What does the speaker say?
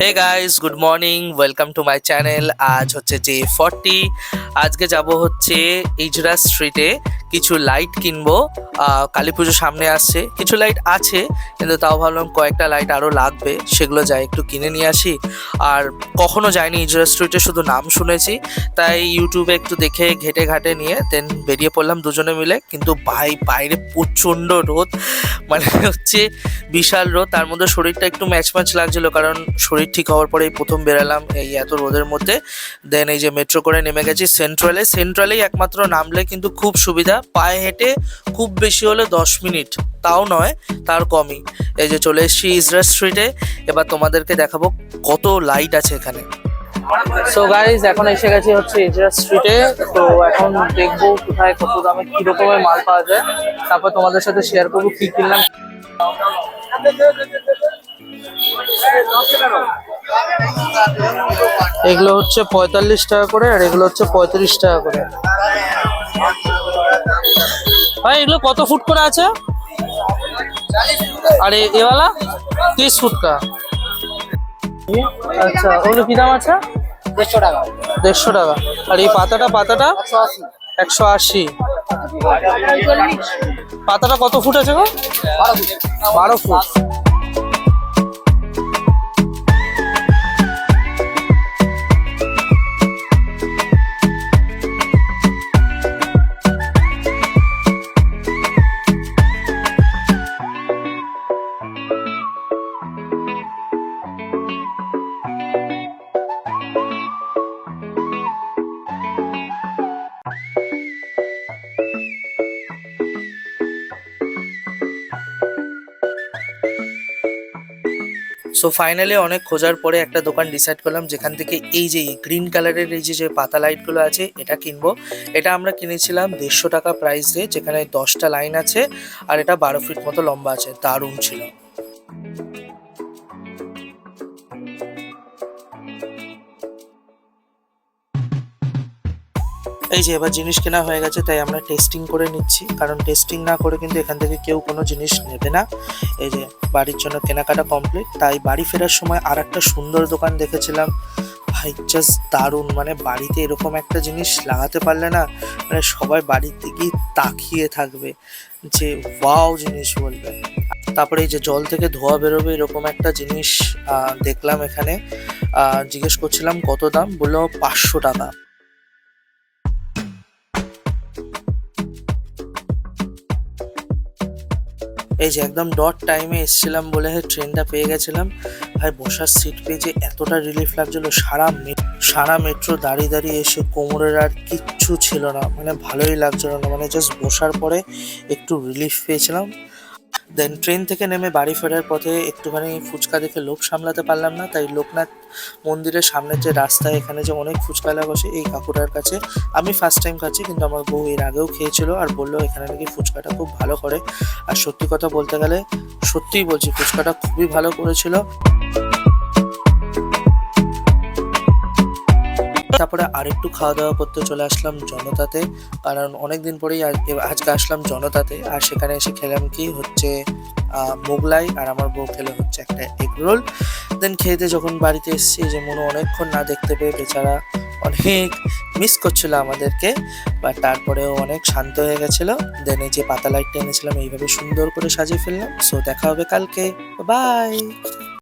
Hey guys, good morning, welcome to my channel. আজ হচ্ছে Day 40। আজকে যাব হচ্ছে ইজরা স্ট্রিটে, কিছু লাইট কিনবো। কালী পুজো সামনে আসছে, কিছু লাইট আছে কিন্তু তাও ভাবলাম কয়েকটা লাইট আরও লাগবে, সেগুলো যাই একটু কিনে নিয়ে আসি। আর কখনো যাইনি ইজরা স্ট্রিটে, শুধু নাম শুনেছি, তাই ইউটিউবে একটু দেখে ঘেটে ঘাটে নিয়ে দেন বেরিয়ে পড়লাম দুজনে মিলে। কিন্তু বাইরে প্রচণ্ড রোদ, মানে হচ্ছে বিশাল রোদ। তার মধ্যে শরীরটা একটু ম্যাচ লাগছিল, কারণ শরীর ঠিক হওয়ার পরেই প্রথম বেরালাম এই এত রোদের মধ্যে। দেন এই যে মেট্রো করে নেমে গেছি সেন্ট্রালেই একমাত্র নামলে কিন্তু খুব সুবিধা, পায়ে হেঁটে খুব বেশি হলে 10 মিনিট, তাও নয় তার কমই। এই যে চলে এসেছি ইজরা স্ট্রিটে, এবার তোমাদেরকে দেখাবো কত লাইট আছে এখানে। সো গাইজ, এখন এসে গেছি হচ্ছে ইজরা স্ট্রিটে। তো এখন দেখবো কোথায় কত দামে কি রকমের মাল পাওয়া যায়, তারপর তোমাদের সাথে শেয়ার করবো কি কিনলাম। এগুলো হচ্ছে 45 টাকা করে, আর এগুলো হচ্ছে 35 টাকা করে। ভাই এগুলো কত ফুট করে আছে? আর এওয়ালা 30 ফুট কা। আচ্ছা, ওগুলো কি দাম আছে? 150 টাকা। 150 টাকা। আর এই পাতাটা 180। পাতাটা কত ফুট আছে গো? 12 ফুট। সো ফাইনালি অনেক খোঁজার পরে একটা দোকান ডিসাইড করলাম, যেখান থেকে এই যে গ্রিন কালারের এই যে পাতা লাইটগুলো আছে এটা কিনবো। এটা আমরা কিনেছিলাম 150 টাকা প্রাইসে, যেখানে 10টা লাইন আছে আর এটা 12 ফিট মতো লম্বা আছে। দারুণ ছিল। এই যে এবার জিনিস কেনা হয়ে গেছে, তাই আমরা টেস্টিং করে নিচ্ছি, কারণ টেস্টিং না করে কিন্তু এখান থেকে কেউ কোনো জিনিস নেবে না। এই যে বাড়ির জন্য কেনাকাটা কমপ্লিট, তাই বাড়ি ফেরার সময় আর একটা সুন্দর দোকান দেখেছিলাম। ভাই জাস্ট দারুণ, মানে বাড়িতে এরকম একটা জিনিস লাগাতে পারলে না, মানে সবাই বাড়ির দিকেই তাকিয়ে থাকবে যে ওয়াও জিনিস বলবে। তারপরে এই যে জল থেকে ধোয়া বেরোবে এরকম একটা জিনিস দেখলাম এখানে। জিজ্ঞেস করছিলাম কত দাম, বললো 500 টাকা। এই যে একদম ডট টাইমে এসেছিলাম বলে ট্রেনটা পেয়ে গেছিলাম। ভাই বসার সিট পেয়ে যে এতটা রিলিফ লাগছিল, সারা মেট্রো দাঁড়িয়ে দাঁড়িয়ে এসে কোমরের আর কিচ্ছু ছিল না, মানে ভালোই লাগছিল না, মানে জাস্ট বসার পরে একটু রিলিফ পেয়েছিলাম। দেন ট্রেন থেকে নেমে বাড়ি ফেরার পথে একটুখানি ফুচকা দেখে লোভ সামলাতে পারলাম না, তাই লোকনাথ মন্দিরের সামনের যে রাস্তায় এখানে যে অনেক ফুচকালা বসে, এই কাকুটার কাছে আমি ফার্স্ট টাইম খাচ্ছি, কিন্তু আমার বউ এর আগেও খেয়েছিল আর বললো এখানে নাকি ফুচকাটা খুব ভালো করে। আর সত্যি কথা বলতে গেলে, সত্যিই বলছি, ফুচকাটা খুবই ভালো করেছিল। তারপরে আরেকটু খাওয়া দাওয়া করতে চলে আসলাম জনতাতে, কারণ অনেকদিন পরেই আজকে আসলাম জনতাতে। আর সেখানে এসে খেলাম কি হচ্ছে মোগলাই, আর আমার বউ খেলে হচ্ছে একটা এগ রোল। দেন খেতে যখন বাড়িতে এসেছি, যে মনে অনেকক্ষণ না দেখতে পেয়ে বেচারা অনেক মিস করছিল আমাদেরকে, বাট তারপরেও অনেক শান্ত হয়ে গেছিলো। দেন এই যে পাতা লাইটটা এনেছিলাম এইভাবে সুন্দর করে সাজিয়ে ফেললাম। সো দেখা হবে কালকে, বাই।